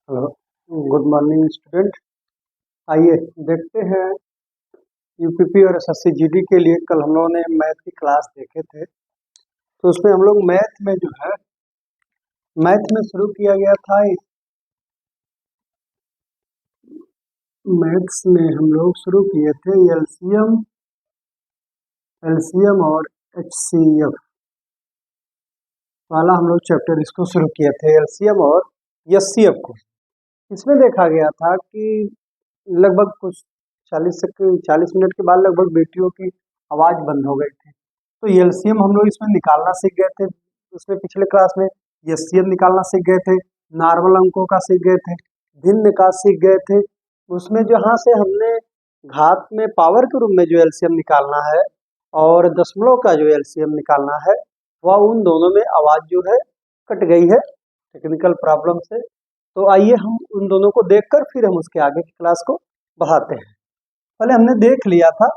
Hello, good morning student. आइए देखते हैं यूपीपी और एसएससी जीडी के लिए कल हम लोगों ने मैथ की क्लास देखे थे। तो उसमें हम लोग मैथ में जो है मैथ में शुरू किया गया था। मैथ्स में हम लोग शुरू किए थे एलसीएम एलसीएम और एचसीएफ वाला हम लोग चैप्टर इसको शुरू किए थे, एलसीएम और एचसीएफ को। इसमें देखा गया था कि लगभग कुछ 40 मिनट के बाद लगभग बेटियों की आवाज़ बंद हो गई थी। तो एलसीएम हम लोग इसमें निकालना सीख गए थे, उसमें पिछले क्लास में एचसीएफ निकालना सीख गए थे, नॉर्मल अंकों का सीख गए थे, भिन्न का सीख गए थे। उसमें जहाँ से हमने घात में पावर के रूप में जो एलसीएम निकालना है और दशमलव का जो एलसीएम निकालना है वह उन दोनों में आवाज़ जो है कट गई है टेक्निकल प्रॉब्लम से। तो आइए हम उन दोनों को देखकर फिर हम उसके आगे की क्लास को बढ़ाते हैं। पहले हमने देख लिया था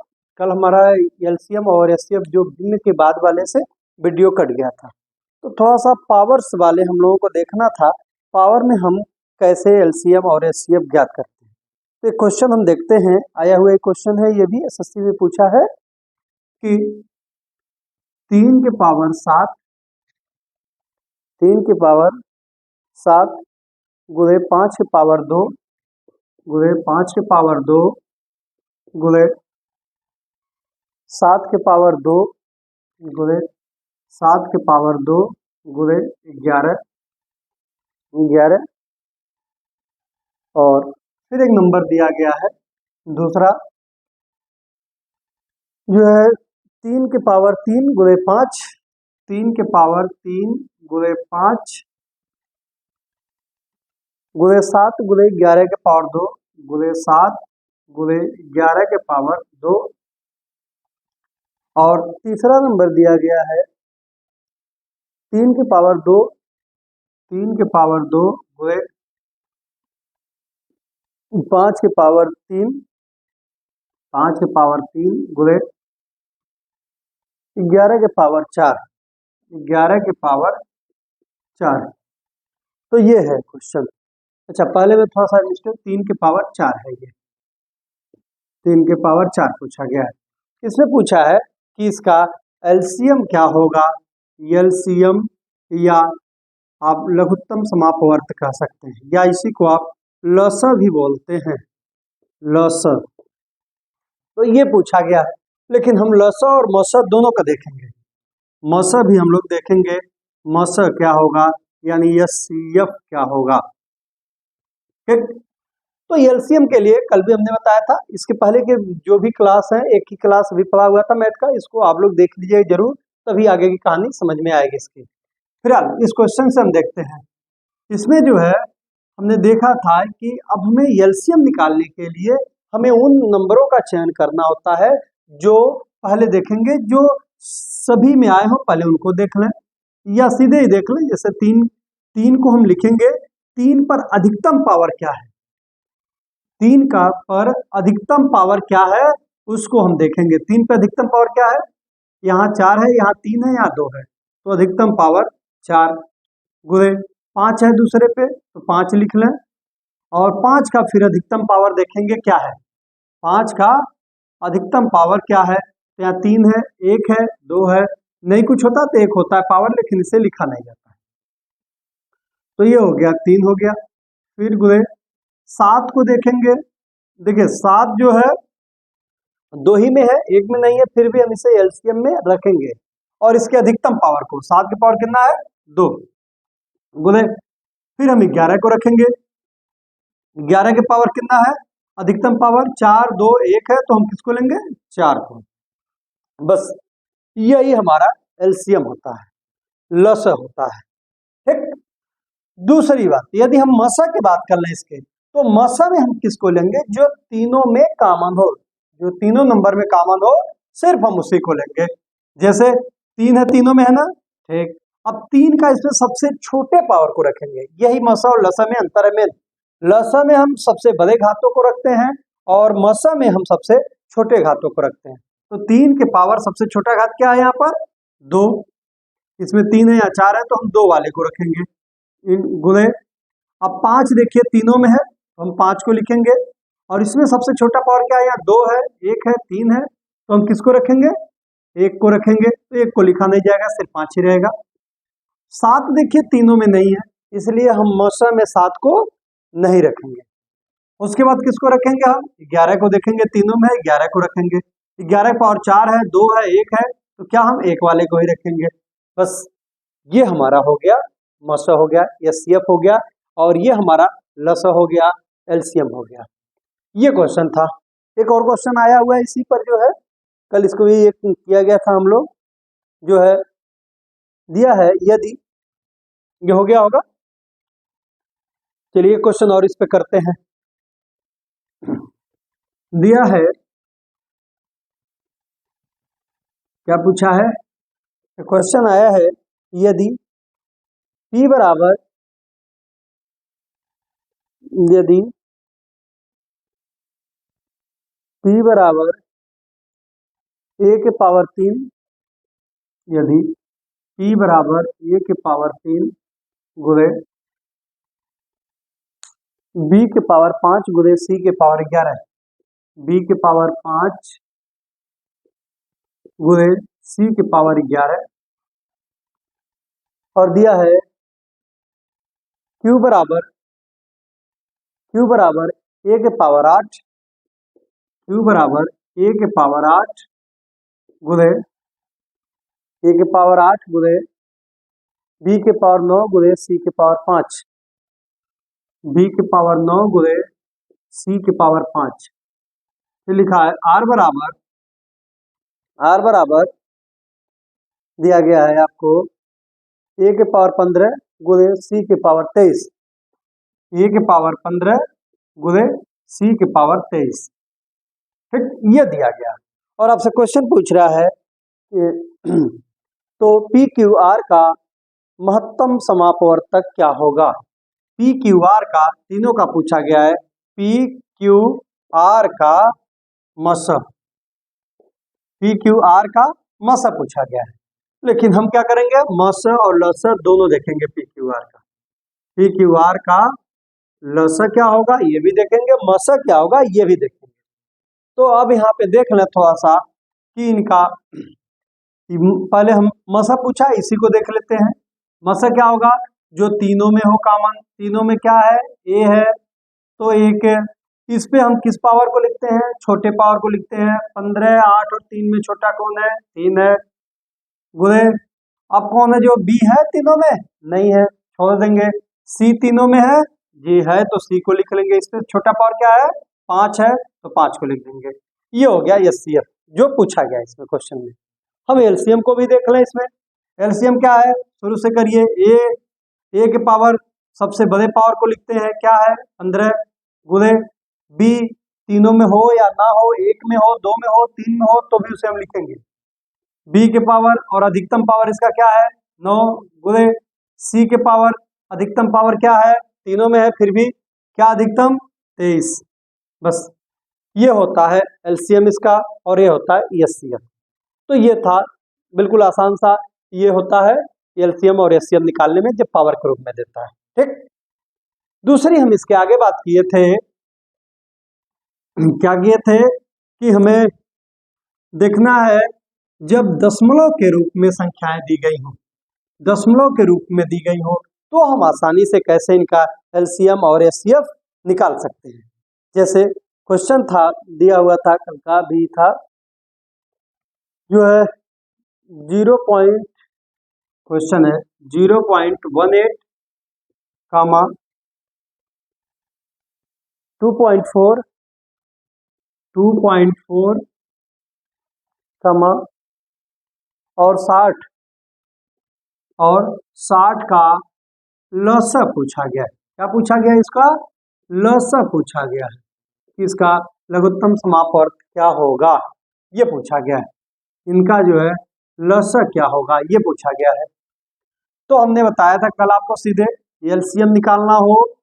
कल हमारा एलसीएम और एचसीएफ जो भिन्न के बाद वाले से वीडियो कट गया था, तो थोड़ा सा पावर्स वाले हम लोगों को देखना था। पावर में हम कैसे एलसीएम और एचसीएफ ज्ञात करते हैं। तो एक क्वेश्चन हम देखते हैं, आया हुआ एक क्वेश्चन है, ये भी एसएससी में पूछा है कि 3 के पावर 7 गुणे 5 के पावर 2 गुणे 5 के पावर 2 गुणे 7 के पावर 2 गुणे 7 के पावर 2 गुणे 11 और फिर एक नंबर दिया गया है दूसरा जो है 3 के पावर 3 गुणे 5, 3 के पावर 3 गुणे 5 गुणे 7 गुणे 11 के पावर 2 गुणे 7 गुणे 11 के पावर 2 और तीसरा नंबर दिया गया है 3 के पावर 2 गुणे 5 के पावर 3 गुणे 11 के पावर 4। तो ये है क्वेश्चन। अच्छा, पहले में थोड़ा सा मिस्टेक, 3 के पावर 4 है, ये 3 के पावर 4 पूछा गया है। इसमें पूछा है कि इसका एलसीएम क्या होगा। एलसीएम या आप लघुत्तम समापवर्त कह सकते हैं, या इसी को आप लस भी बोलते हैं, लस। तो ये पूछा गया है, लेकिन हम लस और मस दोनों का देखेंगे। मस भी हम लोग देखेंगे, मस क्या होगा यानी एचसीएफ क्या होगा। ठीक, तो एलसीएम के लिए कल भी हमने बताया था, इसके पहले के जो भी क्लास है, एक ही क्लास भी पढ़ा हुआ था मैथ का, इसको आप लोग देख लीजिए जरूर, तभी आगे की कहानी समझ में आएगी इसकी। फिलहाल इस क्वेश्चन से हम देखते हैं। इसमें जो है हमने देखा था कि अब हमें एलसीएम निकालने के लिए हमें उन नंबरों का चयन करना होता है जो पहले देखेंगे, जो सभी में आए हो पहले उनको देख लें, या सीधे ही देख लें। जैसे 3 को हम लिखेंगे, 3 पर अधिकतम पावर क्या है, 3 का पर अधिकतम पावर क्या है उसको हम देखेंगे। 3 पर अधिकतम पावर क्या है, यहाँ 4 है, यहाँ 3 है, यहाँ 2 है, तो अधिकतम पावर 4 गुणे 5 है दूसरे पे, तो 5 लिख लें। और 5 का फिर अधिकतम पावर देखेंगे क्या है, 5 का अधिकतम पावर क्या है, तो यहाँ 3 है, 1 है, 2 है, नहीं कुछ होता तो 1 होता है पावर, लेकिन इसे लिखा नहीं जाता है। तो ये हो गया, 3 हो गया। फिर गुणे 7 को देखेंगे, देखिए 7 जो है 2 ही में है, 1 में नहीं है, फिर भी हम इसे एलसीएम में रखेंगे और इसके अधिकतम पावर को, 7 की पावर कितना है 2 गुणे, फिर हम 11 को रखेंगे, 11 के पावर कितना है, अधिकतम पावर 4 2 1 है, तो हम किसको लेंगे 4 को। बस यही हमारा एलसीएम होता है, लस होता है। ठीक, दूसरी बात, यदि हम मसा की बात कर लें इसके, तो मसा में हम किसको लेंगे, जो तीनों में कॉमन हो, जो तीनों नंबर में कॉमन हो, सिर्फ हम उसी को लेंगे। जैसे 3 है, तीनों में है ना, ठीक। अब 3 का इसमें सबसे छोटे पावर को रखेंगे, यही मसा और लसा में अंतर है। में लसा में हम सबसे बड़े घातों को रखते हैं और मसा में हम सबसे छोटे घातों को रखते हैं। तो 3 के पावर सबसे छोटा घात क्या है, यहाँ पर 2, इसमें 3 है या 4 है, तो हम 2 वाले को रखेंगे गुणे अब 5 देखिए तीनों में है तो हम 5 को लिखेंगे, और इसमें सबसे छोटा पावर क्या है, यहाँ 2 है, 1 है, 3 है, तो हम किसको रखेंगे, 1 को रखेंगे, तो 1 को लिखा नहीं जाएगा, सिर्फ 5 ही रहेगा। 7 देखिए तीनों में नहीं है, इसलिए हम मौसा में 7 को नहीं रखेंगे। उसके बाद किसको रखेंगे, हम 11 को देखेंगे, तीनों में 11 को रखेंगे। 11 पावर 4 है, 2 है, 1 है, तो क्या हम 1 वाले को ही रखेंगे। बस ये हमारा हो गया मौसा हो गया, एचसीएफ हो गया, और ये हमारा लसा हो गया, एलसीएम हो गया। ये क्वेश्चन था। एक और क्वेश्चन आया हुआ है इसी पर, जो है कल इसको भी एक किया गया था हम लोग, जो है दिया है, यदि ये हो गया होगा। चलिए क्वेश्चन और इस पे करते हैं। दिया है, क्या पूछा है, क्वेश्चन आया है, यदि P बराबर, यदि P बराबर a के पावर 3, यदि P बराबर a के पावर 3 गुणे b के पावर 5 गुणे c के पावर 11, b के पावर 5 गुणे c के पावर 11, और दिया है Q बराबर a के पावर 8, Q बराबर a के पावर 8 गुणे a के पावर 8 गुणे b के पावर 9 गुणे c के पावर 5, b के पावर 9 गुणे c के पावर 5। फिर लिखा है r बराबर दिया गया है आपको a के पावर 15 गुणे c के पावर 23, a के पावर 15 गुणे c के पावर 23। ठीक, ये दिया गया, और आपसे क्वेश्चन पूछ रहा है कि तो पी क्यू आर का महत्तम समापवर्तक क्या होगा। पी क्यू आर का, तीनों का पूछा गया है, पी क्यू आर का मस, पी क्यू आर का मस पूछा गया है, लेकिन हम क्या करेंगे, मस और लस दोनों देखेंगे। पी क्यू आर का, पी क्यू आर का लस क्या होगा ये भी देखेंगे, मस क्या होगा ये भी देखेंगे। तो अब यहाँ पे देख लें थोड़ा सा कि इनका, पहले हम मसा पूछा, इसी को देख लेते हैं। मसा क्या होगा, जो तीनों में हो कॉमन, तीनों में क्या है, ए है, तो एक, इस पे हम किस पावर को लिखते हैं, छोटे पावर को लिखते हैं। 15, 8 और 3 में छोटा कौन है, 3 है, गुणे, अब कौन है जो बी है तीनों में, नहीं है, छोड़ देंगे। सी तीनों में है, जी है, तो सी को लिख लेंगे। इसमें छोटा पावर क्या है, 5 है, तो 5 को लिख देंगे। ये हो गया एचसीएफ जो पूछा गया इसमें क्वेश्चन में। हम एलसीएम को भी देख लें। इसमें एलसीएम क्या है, शुरू से करिए, ए के पावर सबसे बड़े पावर को लिखते हैं, क्या है 15, गुणे बी तीनों में हो या ना हो, 1 में हो, 2 में हो, 3 में हो, तो भी उसे हम लिखेंगे। बी के पावर और अधिकतम पावर इसका क्या है 9, गुणे सी के पावर, अधिकतम पावर क्या है, तीनों में है, फिर भी क्या अधिकतम 23। बस ये होता है एलसीएम इसका, और ये होता है एचसीएफ। तो ये था बिल्कुल आसान सा, ये होता है एलसीएम और एचसीएफ निकालने में, जब पावर के रूप में देता है। ठीक, दूसरी हम इसके आगे बात किए थे, क्या किए थे कि हमें देखना है जब दशमलव के रूप में संख्याएं दी गई हो, दशमलव के रूप में दी गई हो, तो हम आसानी से कैसे इनका एलसीएम और एचसीएफ निकाल सकते हैं। जैसे क्वेश्चन था, दिया हुआ था, कल का भी था, जो है 0. क्वेश्चन है 0.18, 2.4, 2.4, और 60, और 60 का लसा पूछा गया है। क्या पूछा गया है, इसका लसा पूछा गया है कि इसका लघुत्तम समापवर्त क्या होगा, ये पूछा गया है। इनका जो है लसा क्या होगा ये पूछा गया है। तो हमने बताया था कल आपको, सीधे एलसीएम निकालना हो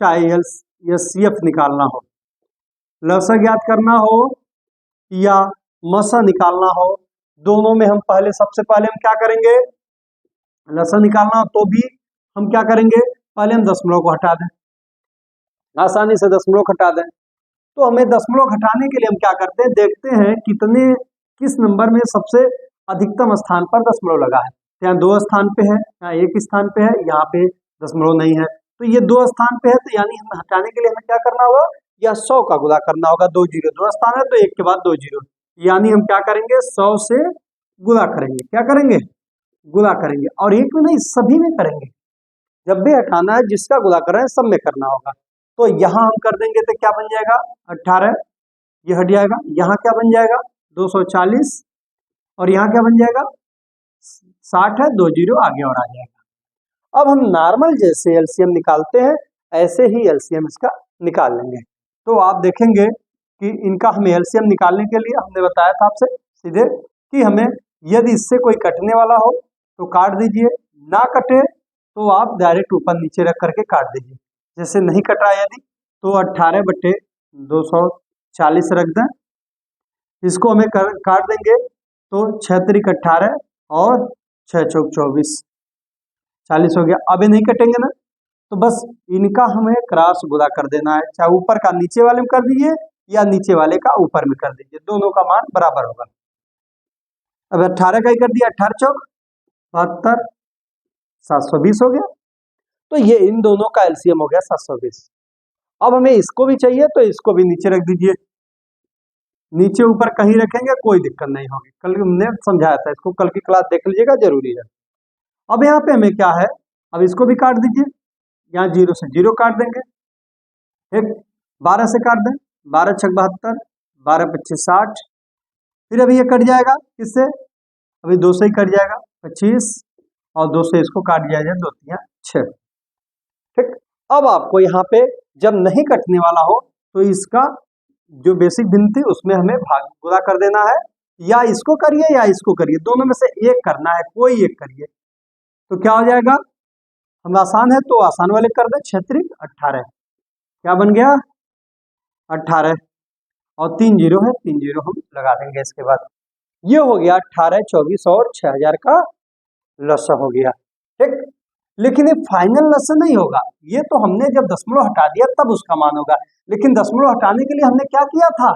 चाहे एचसीएफ निकालना हो, लसा ज्ञात करना हो या मसा निकालना हो, दोनों में हम पहले, सबसे पहले हम क्या करेंगे, लसा निकालना हो तो भी हम क्या करेंगे, पहले हम दशमलव को हटा दें, आसानी से दशमलव हटा दें। तो हमें दशमलव घटाने के लिए हम क्या करते हैं, देखते हैं किस नंबर में सबसे अधिकतम स्थान पर दशमलव लगा है। यहाँ 2 स्थान पे है, यहाँ 1 स्थान पे है, यहाँ पे दशमलव नहीं है, तो ये 2 स्थान पे है, तो यानी हमें हटाने के लिए हमें क्या करना होगा, या 100 का गुणा करना होगा। 2 जीरो 2 स्थान है तो 1 के बाद 2 जीरो, यानी हम क्या करेंगे, 100 से गुणा करेंगे। क्या करेंगे, गुणा करेंगे, और एक में नहीं सभी में करेंगे। जब भी हटाना है जिसका गुणा कर रहे हैं सब में करना होगा। तो यहाँ हम कर देंगे तो क्या बन जाएगा, 18, ये हट जाएगा। यहाँ क्या बन जाएगा, 240, और यहाँ क्या बन जाएगा, 60 है, 2 जीरो आगे और आ जाएगा। अब हम नॉर्मल जैसे एलसीएम निकालते हैं ऐसे ही एलसीएम इसका निकाल लेंगे। तो आप देखेंगे कि इनका हमें एलसीएम निकालने के लिए हमने बताया था आपसे सीधे कि हमें यदि इससे कोई कटने वाला हो तो काट दीजिए, ना कटे तो आप डायरेक्ट ऊपर नीचे रख करके काट दीजिए। जैसे नहीं कटा यदि तो 18/240 रख दें, इसको हमें काट देंगे तो 6 त्रिक 18 और 6 चौक 24, 40 हो गया। अभी नहीं कटेंगे ना, तो बस इनका हमें क्रॉस गुणा कर देना है, चाहे ऊपर का नीचे वाले में कर दीजिए या नीचे वाले का ऊपर में कर दीजिए, दोनों का मान बराबर होगा। अब 18 का ही कर दिया, 18 चौक 72, 720 हो गया। तो ये इन दोनों का एलसीएम हो गया 720। अब हमें इसको भी चाहिए तो इसको भी नीचे रख दीजिए, नीचे ऊपर कहीं रखेंगे कोई दिक्कत नहीं होगी, कल हमने समझाया था इसको, कल की क्लास देख लीजिएगा, जरूरी है। अब यहाँ पे हमें क्या है, अब इसको भी काट दीजिए, यहाँ 0 से 0 काट देंगे, एक 12 से काट दें, 12 छक 72, 12 25 60, फिर अभी ये कट जाएगा किससे, अभी 2 से ही कट जाएगा 25, और 2 से इसको काट दिया जाए, 2 3 6। ठीक, अब आपको यहाँ पे जब नहीं कटने वाला हो तो इसका जो बेसिक भिन्न थी उसमें हमें भाग गुणा कर देना है, या इसको करिए या इसको करिए, दोनों में से एक करना है, कोई एक करिए। तो क्या हो जाएगा, हम आसान है तो आसान वाले कर दें, 6 त्रिक 18, क्या बन गया 18, और 3 जीरो है, 3 जीरो हम लगा देंगे इसके बाद। ये हो गया 18, 24 और 6000 का लसा हो गया। ठीक, लेकिन ये फाइनल लसा नहीं होगा, ये तो हमने जब दशमलव हटा दिया तब उसका मान होगा, लेकिन दशमलव हटाने के लिए हमने क्या किया था,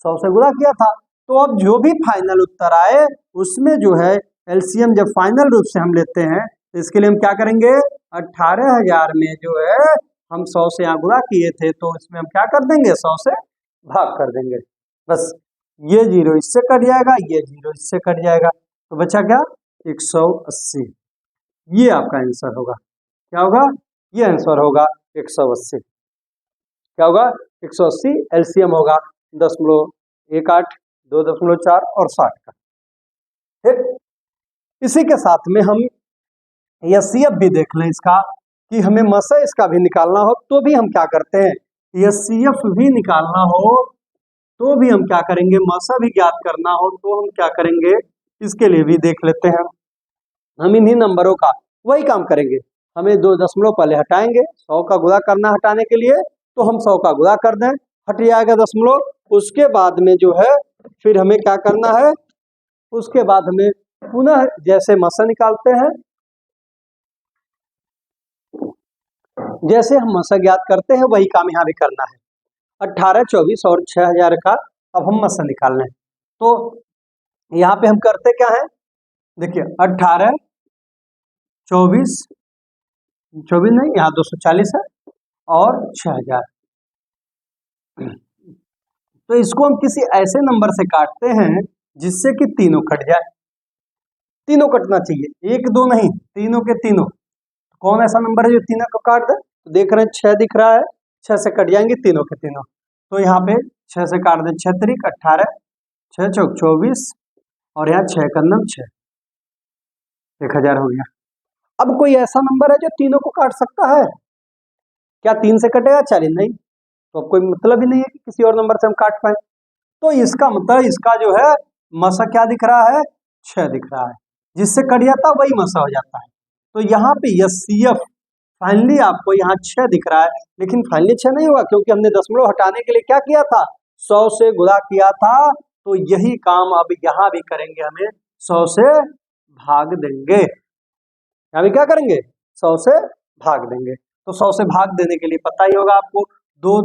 100 से गुणा किया था। तो अब जो भी फाइनल उत्तर आए उसमें जो है एलसीएम जब फाइनल रूप से हम लेते हैं तो इसके लिए हम क्या करेंगे, 18,000 में जो है हम 100 से यहाँ गुणा किए थे तो इसमें हम क्या कर देंगे, 100 से भाग कर देंगे। बस ये जीरो इससे कट जाएगा, ये जीरो इससे कट जाएगा, तो बचा क्या 180। ये आपका आंसर होगा, क्या होगा, ये आंसर होगा 180। क्या होगा 180 एलसीएम होगा 0.18, 2.4 और 60 का। ठीक, इसी के साथ में हम एचसीएफ भी देख लें इसका, कि हमें मसा इसका भी निकालना हो तो भी हम क्या करते हैं, एचसीएफ भी निकालना हो तो भी हम क्या करेंगे, मसा भी ज्ञात करना हो तो हम क्या करेंगे, इसके लिए भी देख लेते हैं। हम इन्हीं नंबरों का वही काम करेंगे, हमें 2 दशमलव पहले हटाएंगे, 100 का गुणा करना हटाने के लिए, तो हम 100 का गुणा कर दें, हट जाएगा दशमलव। उसके बाद में जो है फिर हमें क्या करना है, उसके बाद हमें पुनः जैसे मसा निकालते हैं, जैसे हम मसा ज्ञात करते हैं वही काम यहाँ भी करना है। 18, 24 और 6000 का अब हम मसा निकाल लें, तो यहाँ पे हम करते क्या है, देखिए 18, 24 नहीं, यहाँ 240 है और 6000, तो इसको हम किसी ऐसे नंबर से काटते हैं जिससे कि तीनों कट जाए, तीनों कटना चाहिए, 1 2 नहीं, तीनों के तीनों। कौन ऐसा नंबर है जो तीनों को काट दे, तो देख रहे हैं 6 दिख रहा है, 6 से कट जाएंगे तीनों के तीनों, तो यहाँ पे 6 से काट दे, 6 त्रिक 18, 6 चौक 24 और यहाँ 6 का 6, 1000 हो गया। अब कोई ऐसा नंबर है जो तीनों को काट सकता है क्या, 3 से कटेगा 40 नहीं, तो अब कोई मतलब ही नहीं है कि किसी और नंबर से हम काट पाए। तो इसका मतलब इसका जो है मसा क्या दिख रहा है, 6 दिख रहा है, जिससे कट जाता वही मसा हो जाता है। तो यहाँ पे एचसीएफ फाइनली आपको यहाँ 6 दिख रहा है, लेकिन फाइनली 6 नहीं होगा क्योंकि हमने दशमलव हटाने के लिए क्या किया था, 100 से गुणा किया था। तो यही काम अब यहाँ भी करेंगे, हमें 100 से भाग देंगे, यहाँ भी क्या करेंगे, 100 से भाग देंगे। तो 100 से भाग देने के लिए पता ही होगा आपको, 2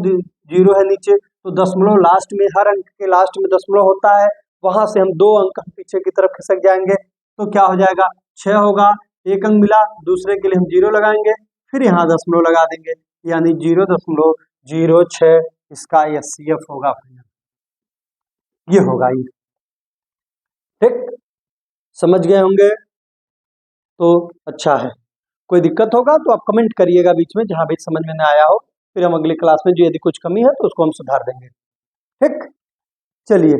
जीरो है नीचे, तो दशमलव लास्ट में, हर अंक के लास्ट में दशमलव होता है, वहां से हम 2 अंक पीछे की तरफ खिसक जाएंगे, तो क्या हो जाएगा 6 होगा, 1 अंक मिला, दूसरे के लिए हम 0 लगाएंगे, फिर यहाँ दशमलव लगा देंगे, यानी 0.06 इसका एचसीएफ होगा। ये होगा ये, ठीक, समझ गए होंगे तो अच्छा है। कोई दिक्कत होगा तो आप कमेंट करिएगा बीच में, जहां भी समझ में ना आया हो, फिर हम अगली क्लास में जो यदि कुछ कमी है तो उसको हम सुधार देंगे, ठीक। चलिए,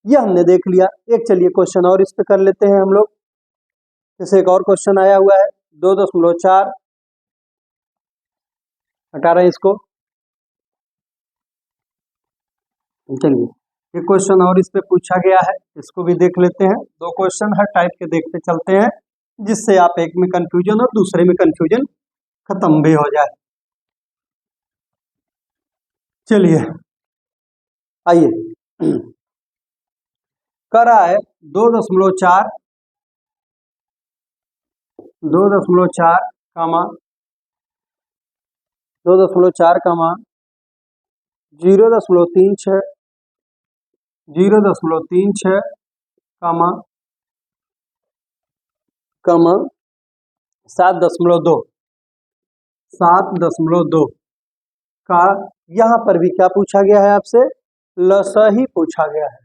ये हमने देख लिया। एक चलिए क्वेश्चन और इस पे कर लेते हैं हम लोग। जैसे एक और क्वेश्चन आया हुआ है 2.4, हटा रहे हैं इसको। चलिए, ये क्वेश्चन और इस पे पूछा गया है, इसको भी देख लेते हैं। 2 क्वेश्चन हर टाइप के देखते चलते हैं, जिससे आप एक में कंफ्यूजन और दूसरे में कंफ्यूजन खत्म भी हो जाए। चलिए आइए, कर रहा है 2.4 कामा 2.4 कामा 0.36 कामा 7.2 का, यहां पर भी क्या पूछा गया है आपसे, लसा ही पूछा गया है।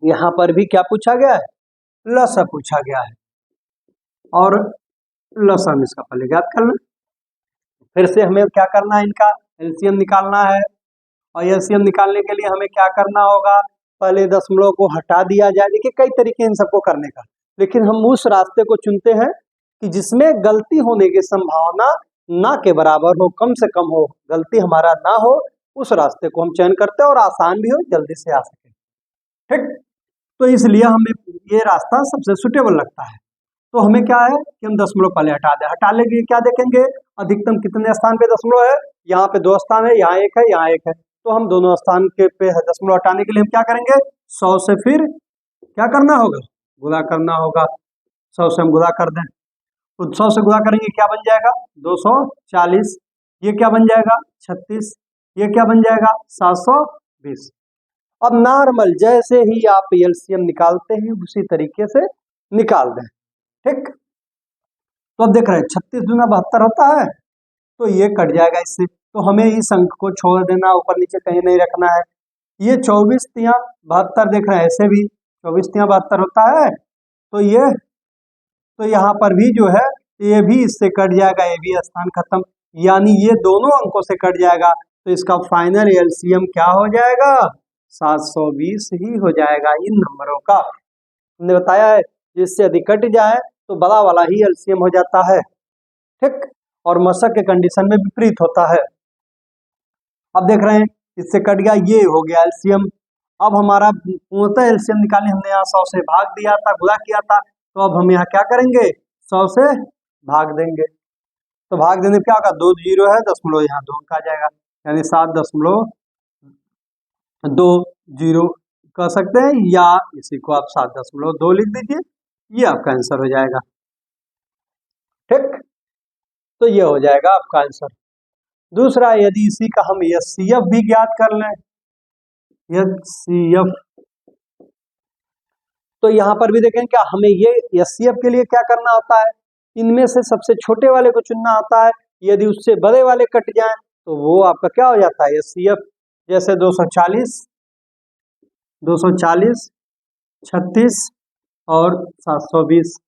यहां पर भी क्या पूछा गया है, लसा पूछा गया है, और लसन इसका पहले ज्ञात करना। फिर से हमें क्या करना है, इनका एलसीएम निकालना है, और एलसीएम निकालने के लिए हमें क्या करना होगा, पहले दशमलव को हटा दिया जाए। देखिए कई तरीके इन सबको करने का, लेकिन हम उस रास्ते को चुनते हैं कि जिसमें गलती होने की संभावना ना के बराबर हो, कम से कम हो, गलती हमारा ना हो, उस रास्ते को हम चयन करते हैं, और आसान भी हो, जल्दी से आ सके, ठीक। तो इसलिए हमें ये रास्ता सबसे सुटेबल लगता है। तो हमें क्या है कि हम दशमलव पहले हटा दें। हटा लेंगे क्या देखेंगे, अधिकतम कितने स्थान पे दशमलव है, यहाँ पे 2 स्थान है, यहाँ 1 है, यहाँ 1 है, तो हम दोनों स्थान के पे दशमलव हटाने के लिए हम क्या करेंगे, 100 से फिर क्या करना होगा, गुणा करना होगा। 100 से हम गुणा कर दें, तो 100 से गुणा करेंगे क्या बन जाएगा 240, ये क्या बन जाएगा 36, ये क्या बन जाएगा 720। अब नॉर्मल जैसे ही आप एलसीएम निकालते हैं उसी तरीके से निकाल दें, ठीक। तो अब देख रहे हैं 36 दूना 72 होता है, तो ये कट जाएगा इससे, तो हमें इस अंक को छोड़ देना, ऊपर नीचे कहीं नहीं रखना है। ये 24 तिया 72 देख रहे हैं, ऐसे भी 24 तिया 72 होता है, तो ये, तो यहाँ पर भी जो है ये भी इससे कट जाएगा, ये भी स्थान खत्म, यानी ये दोनों अंकों से कट जाएगा, तो इसका फाइनल एलसीएम क्या हो जाएगा 720 ही हो जाएगा इन नंबरों का। हमने बताया है जिससे अधिक कट जाए तो बड़ा वाला ही एलसीएम हो जाता है, ठीक, और मशक के कंडीशन में विपरीत होता है। अब देख रहे हैं इससे कट गया, ये हो गया एलसीएम। अब हमारा पूर्णतः एलसीएम निकालने, हमने यहाँ 100 से भाग दिया था, गुणा किया था, तो अब हम यहाँ क्या करेंगे 100 से भाग देंगे, तो भाग देने क्या होगा, 2 जीरो है, दशमलव यहाँ 2 अंक आ जाएगा, यानी 7.20 कह सकते हैं, या इसी को आप 7.2 लिख दीजिए, ये आपका आंसर हो जाएगा, ठीक। तो ये हो जाएगा आपका आंसर। दूसरा, यदि इसी का हम एचसीएफ भी ज्ञात कर लें, एचसीएफ, तो यहां पर भी देखें क्या हमें ये एचसीएफ के लिए क्या करना होता है, इनमें से सबसे छोटे वाले को चुनना होता है, यदि उससे बड़े वाले कट जाएं तो वो आपका क्या हो जाता है एचसीएफ। जैसे 240, 36 और 720,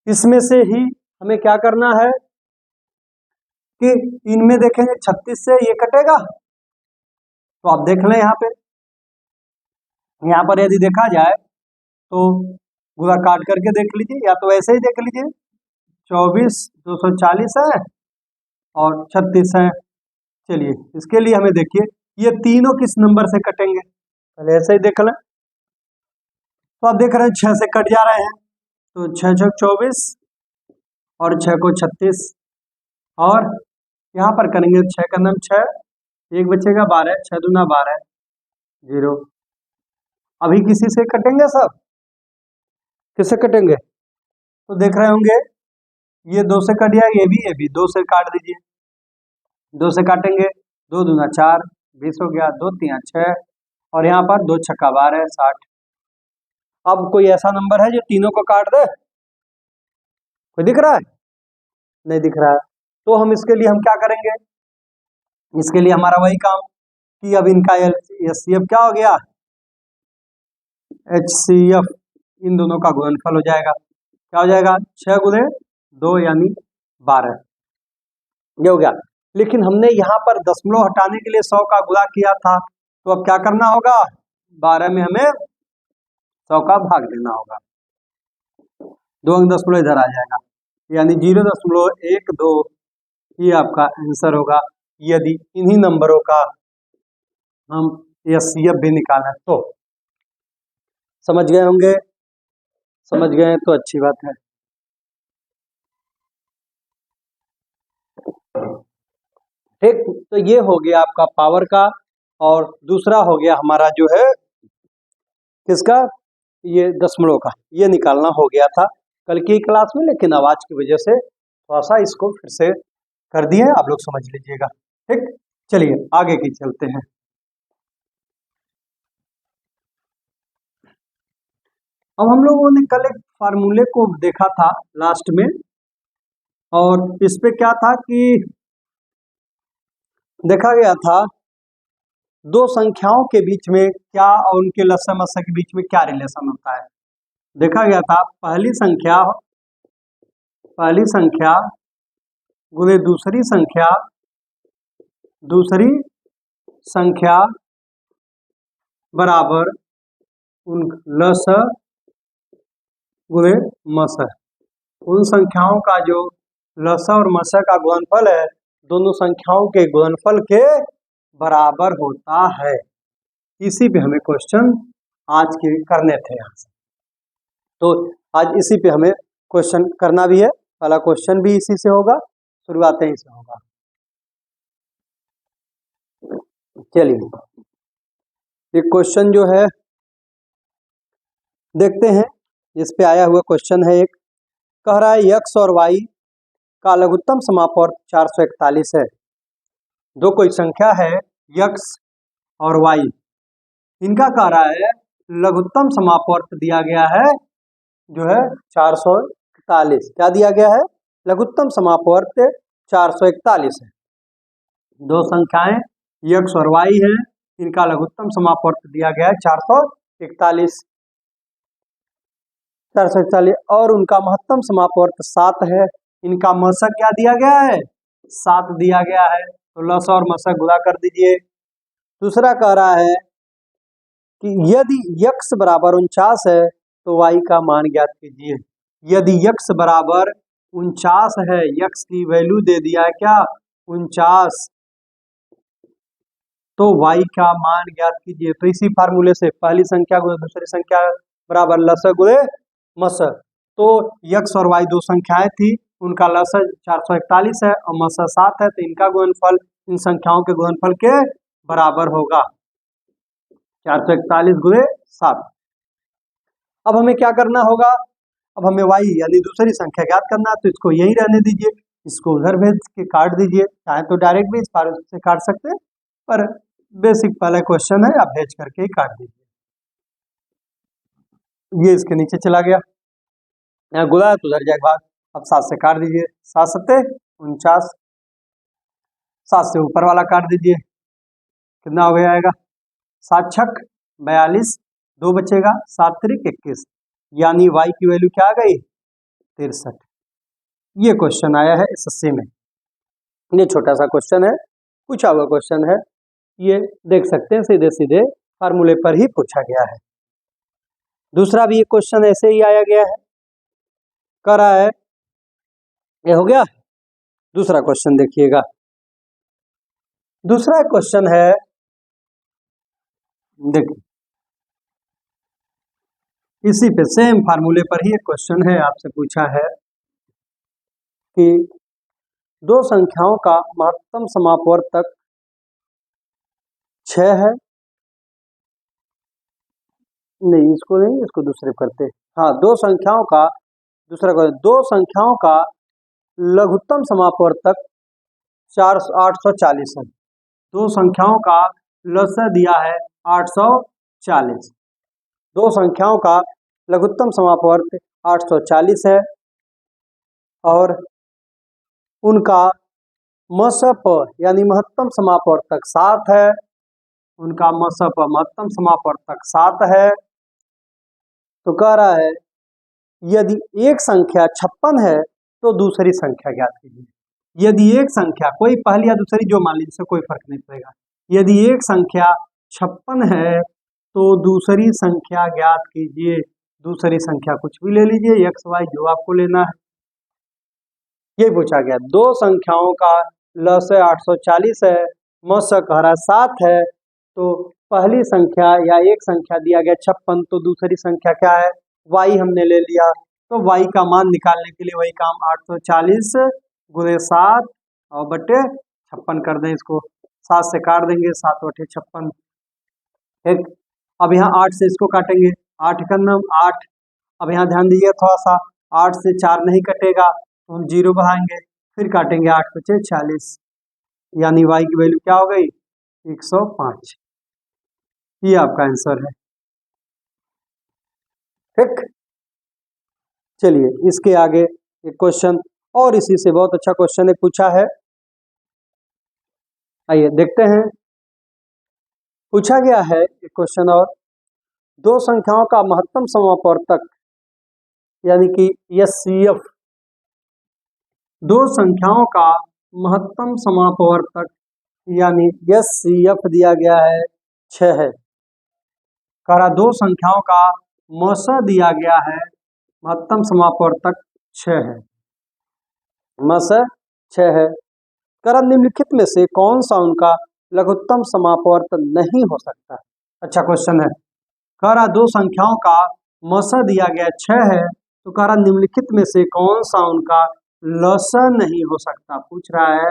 इसमें से ही हमें क्या करना है कि इनमें देखेंगे 36 से ये कटेगा, तो आप देख लें यहाँ पर यदि देखा जाए तो पूरा काट करके देख लीजिए, या तो ऐसे ही देख लीजिए, 24 240 है और 36 है। चलिए इसके लिए हमें देखिए ये तीनों किस नंबर से कटेंगे, पहले ऐसे ही देख लें, तो आप देख रहे हैं 6 से कट जा रहे हैं, तो 6 6 24 और 6 को 36, और यहाँ पर करेंगे 6 का नाम 6, एक बचेगा 12, 6 दूना 12, 0। अभी किसी से कटेंगे सब, किससे कटेंगे, तो देख रहे होंगे ये 2 से कट जाएगा, ये भी 2 से काट दीजिए, 2 से काटेंगे, 2 दूना 4, 20 हो गया, 2 3 6, और यहाँ पर 2 छक्का 12 60। अब कोई ऐसा नंबर है जो तीनों को काट दे? कोई दिख रहा है? नहीं दिख रहा है। तो हम इसके लिए हम क्या करेंगे? इसके लिए हमारा वही काम कि अब इनका HCF क्या हो गया? HCF इन दोनों का गुणनफल हो जाएगा। क्या हो जाएगा? 6 गुणे 2 यानी 12, ये हो गया। लेकिन हमने यहाँ पर दशमलव हटाने के लिए 100 का गुणा किया था, तो अब क्या करना होगा? 12 में हमें 100 का भाग देना होगा, 2 अंक दशमलव इधर आ जाएगा, यानी 0.12 ये आपका आंसर होगा, यदि इन्हीं नंबरों का हम HCF भी निकालें तो। समझ गए होंगे? समझ गए तो अच्छी बात है। ठीक, तो ये हो गया आपका पावर का, और दूसरा हो गया हमारा जो है किसका? ये दशमलव का, ये निकालना हो गया था कल की क्लास में, लेकिन आवाज की वजह से थोड़ा सा इसको फिर से कर दिए, आप लोग समझ लीजिएगा। ठीक, चलिए आगे की चलते हैं। अब हम लोगों ने कल एक फार्मूले को देखा था लास्ट में, और इस पे क्या था कि देखा गया था दो संख्याओं के बीच में क्या और उनके लसाअ मसाअ के बीच में क्या रिलेशन होता है। देखा गया था पहली संख्या गुणे दूसरी संख्या बराबर उन लसाअ गुणे मसाअ। उन संख्याओं का जो लसाअ और मसाअ का गुणनफल है दोनों संख्याओं के गुणनफल के बराबर होता है। इसी पे हमें क्वेश्चन आज के करने थे यहाँ से, तो आज इसी पे हमें क्वेश्चन करना भी है। पहला क्वेश्चन भी इसी से होगा, शुरुआत यहीं से होगा। चलिए एक क्वेश्चन जो है देखते हैं, इस पे आया हुआ क्वेश्चन है एक, कह रहा है x और y का लघुत्तम समापवर्त 441 है। दो कोई संख्या है x और y, इनका कह रहा है लघुत्तम समापवर्त दिया गया है जो है 441। क्या दिया गया है? लघुत्तम समापवर्त 441 है। दो संख्याएं x और y हैं, इनका लघुत्तम समापवर्त दिया गया है 441 और उनका महत्तम समापवर्त 7 है। इनका मसाअ क्या दिया गया है? 7 दिया गया है, तो लसाअ और मसाअ गुणा कर दीजिए। दूसरा कह रहा है कि यदि x बराबर 49 है तो y का मान ज्ञात कीजिए। यदि x बराबर 49 है, x की वैल्यू दे दिया है क्या? 49, तो y का मान ज्ञात कीजिए। तो इसी फार्मूले से पहली संख्या गुणे दूसरी संख्या बराबर लसाअ गुणे मसाअ। तो x और y दो संख्याएं थी, उनका लसाअ 441 है और मसाअ 7 है, तो इनका गुणनफल इन संख्याओं के गुणनफल के बराबर होगा 441 गुणे 7। अब हमें क्या करना होगा? अब हमें y यानी दूसरी संख्या ज्ञात करना है, तो इसको यही रहने दीजिए, इसको उधर भेज के काट दीजिए। चाहे तो डायरेक्ट भी इस फार्मूले से काट सकते हैं, पर बेसिक पहला क्वेश्चन है, आप भेज करके ही काट दीजिए। ये इसके नीचे चला गया, यहाँ गुणा तो उधर जाएगा भाग। अब 7 से काट दीजिए, 7 सत्ते 49, 7 से ऊपर वाला काट दीजिए, कितना हो जाएगा? 7 छक 42, 2 बचेगा, 7 त्रिक 21, यानी y की वैल्यू क्या आ गई? 63। ये क्वेश्चन आया है SSC में। ये छोटा सा क्वेश्चन है, पूछा हुआ क्वेश्चन है, ये देख सकते हैं सीधे सीधे फार्मूले पर ही पूछा गया है। दूसरा भी ये क्वेश्चन ऐसे ही आया गया है, कह रहा है, ये हो गया। दूसरा क्वेश्चन देखिएगा, दूसरा क्वेश्चन है, देखिए इसी पे सेम फार्मूले पर ही एक क्वेश्चन है, आपसे पूछा है कि दो संख्याओं का महत्तम समापवर्तक 6 है। नहीं, इसको नहीं, इसको दूसरे करते। हाँ, दो संख्याओं का लघुत्तम समापवर्तक 840 है। दो संख्याओं का लसअ दिया है 840। दो संख्याओं का लघुत्तम समापवर्त 840 है और उनका मसप यानी महत्तम समापवर्तक 7 है। उनका मसप महत्तम समापवर्तक 7 है। तो कह रहा है यदि एक संख्या 56 है तो दूसरी संख्या ज्ञात कीजिए। यदि एक संख्या कोई पहली या दूसरी जो मान लीजिए, कोई फर्क नहीं पड़ेगा। यदि एक संख्या 56 है तो दूसरी संख्या ज्ञात कीजिए। दूसरी संख्या कुछ भी ले लीजिए, एक्स वाई जो आपको लेना है। ये पूछा गया। दो संख्याओं का लसअ 840 है, मसअ कह रहा 7 है। तो पहली संख्या या एक संख्या दिया गया 56, तो दूसरी संख्या क्या है, वाई हमने ले लिया। तो वाई का मान निकालने के लिए वही काम 840 गुणे 7 और बटे 56 कर दें। इसको 7 से काट देंगे, 7 बटे 56। ठीक, अब यहाँ 8 से इसको काटेंगे, 8 का नाम 8। अब यहाँ ध्यान दीजिए थोड़ा सा, 8 से 4 नहीं कटेगा तो हम 0 बढ़ाएंगे, फिर काटेंगे, 8 बचे 40, यानी y की वैल्यू क्या हो गई 105। ये आपका आंसर है। ठीक, चलिए इसके आगे एक क्वेश्चन और इसी से बहुत अच्छा क्वेश्चन एक पूछा है, आइए देखते हैं। पूछा गया है एक क्वेश्चन और, दो संख्याओं का महत्तम समापवर्तक यानी कि एचसीएफ, दो संख्याओं का महत्तम समापवर्तक यानी एचसीएफ दिया गया है 6 है। करा दो संख्याओं का मसअ दिया गया है, महत्तम समापवर्तक 6 है, मसअ 6 है। करा निम्नलिखित में से कौन सा उनका लघुत्तम समापवर्त नहीं हो सकता। अच्छा क्वेश्चन है। करा दो संख्याओं का मसअ दिया गया 6 है, तो करा निम्नलिखित में से कौन सा उनका लसअ नहीं हो सकता। पूछ रहा है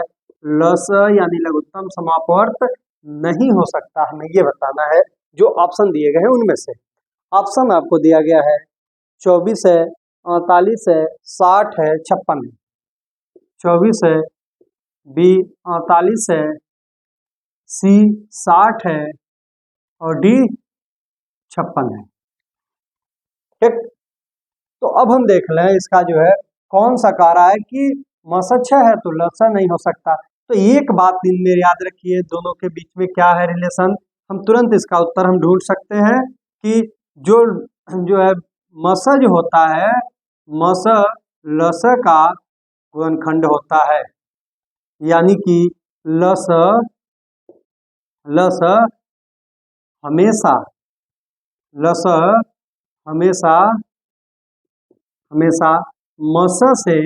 लसअ यानी लघुत्तम समापवर्त नहीं हो सकता, हमें ये बताना है। जो ऑप्शन दिए गए हैं उनमें से ऑप्शन आपको दिया गया है 24 है, 48 है, 60 है, 56 है। 24 है, बी 48 है, सी 60 है और डी 56 है। ठीक, तो अब हम देख लें इसका जो है कौन सा कह रहा है कि मसअ 6 है तो लसअ नहीं हो सकता। तो एक बात दिन में याद रखिए, दोनों के बीच में क्या है रिलेशन, हम तुरंत इसका उत्तर हम ढूंढ सकते हैं कि जो जो है मसअ जो होता है, मसअ लसअ का गुणनखंड होता है, यानी कि लसअ लसअ हमेशा लसअ हमेशा हमेशा मसअ से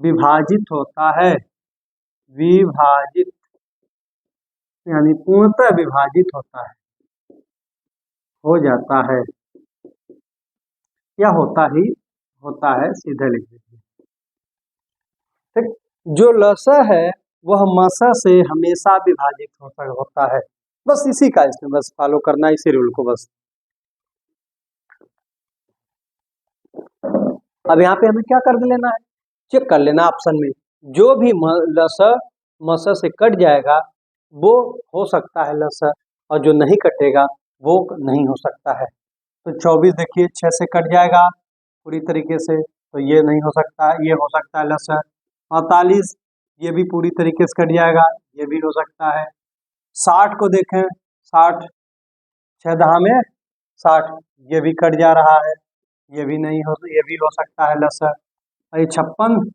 विभाजित होता है, विभाजित यानी पूर्णतः विभाजित होता है, हो जाता है या होता है, सीधे लिख दीजिए। ठीक, जो लसअ है वह मसअ से हमेशा विभाजित होता है। बस इसी का इसमें बस फॉलो करना है, इसी रूल को बस। अब यहाँ पे हमें क्या कर लेना है, चेक कर लेना ऑप्शन में जो भी लसअ मसअ से कट जाएगा वो हो सकता है लसअ, और जो नहीं कटेगा वो नहीं हो सकता है। तो 24 देखिए 6 से कट जाएगा पूरी तरीके से, तो ये नहीं हो सकता है, ये हो सकता है लसअ। 48 ये भी पूरी तरीके से कट जाएगा, ये भी हो सकता है। 60 को देखें, 60 6 दहा में 60, ये भी कट जा रहा है, ये भी नहीं हो, ये भी हो सकता है लसअ। ये 56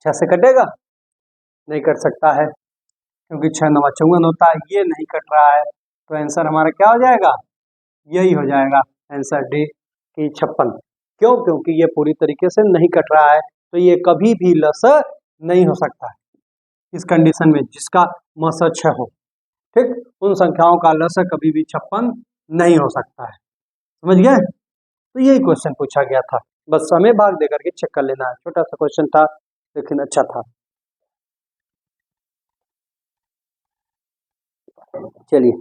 6 से कटेगा, नहीं कट सकता है क्योंकि 6 9 54 होता है, ये नहीं कट रहा है। तो आंसर हमारा क्या हो जाएगा, यही हो जाएगा आंसर डी की 56। क्यों, क्योंकि ये पूरी तरीके से नहीं कट रहा है, तो ये कभी भी लसअ नहीं हो सकता है इस कंडीशन में जिसका मसअ 6 हो। ठीक, उन संख्याओं का लसअ कभी भी 56 नहीं हो सकता है, समझ गए। तो यही क्वेश्चन पूछा गया था, बस हमें भाग देकर के चेक कर लेना है। छोटा सा क्वेश्चन था लेकिन अच्छा था। चलिए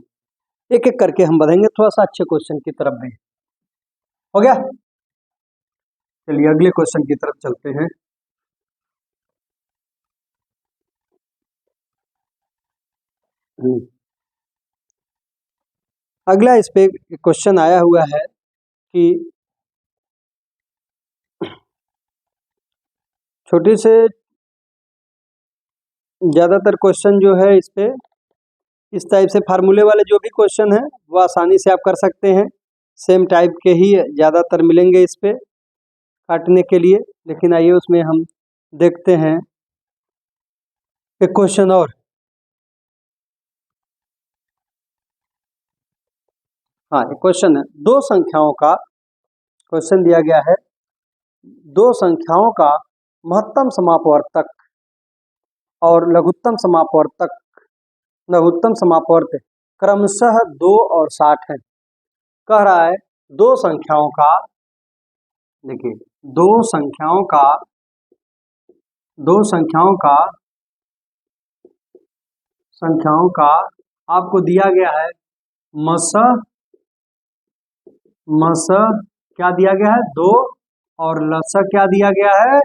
एक एक करके हम बढ़ेंगे थोड़ा सा अच्छे क्वेश्चन की तरफ भी। हो गया, चलिए अगले क्वेश्चन की तरफ चलते हैं। अगला इस पे क्वेश्चन आया हुआ है कि छोटे से ज़्यादातर क्वेश्चन जो है इस पे इस टाइप से फार्मूले वाले जो भी क्वेश्चन है वो आसानी से आप कर सकते हैं। सेम टाइप के ही ज़्यादातर मिलेंगे इस पे काटने के लिए। लेकिन आइए उसमें हम देखते हैं एक क्वेश्चन और। हाँ, एक क्वेश्चन है, दो संख्याओं का क्वेश्चन दिया गया है। दो संख्याओं का महत्तम समापवर्तक और लघुत्तम समापवर्त क्रमशः 2 और 60 है। कह रहा है दो संख्याओं का, देखिए दो संख्याओं का आपको दिया गया है मस क्या दिया गया है 2 और लस क्या दिया गया है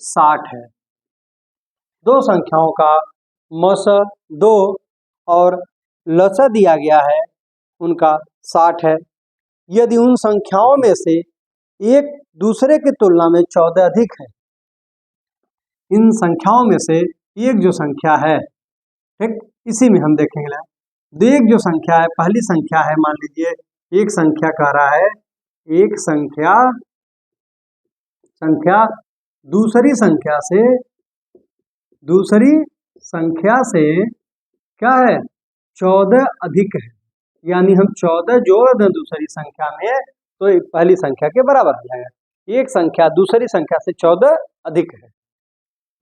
60 है। दो संख्याओं का मस 2 और लस दिया गया है उनका 60 है। यदि उन संख्याओं में से एक दूसरे की तुलना में 14 अधिक है, इन संख्याओं में से एक जो संख्या है, ठीक, इसी में हम देखेंगे। एक जो संख्या है, पहली संख्या है, मान लीजिए एक संख्या कह रहा है, एक संख्या दूसरी संख्या से क्या है 14 अधिक है। यानी हम 14 जोड़ दें दूसरी संख्या में तो पहली संख्या के बराबर हो जाएगा। एक संख्या दूसरी संख्या से 14 अधिक है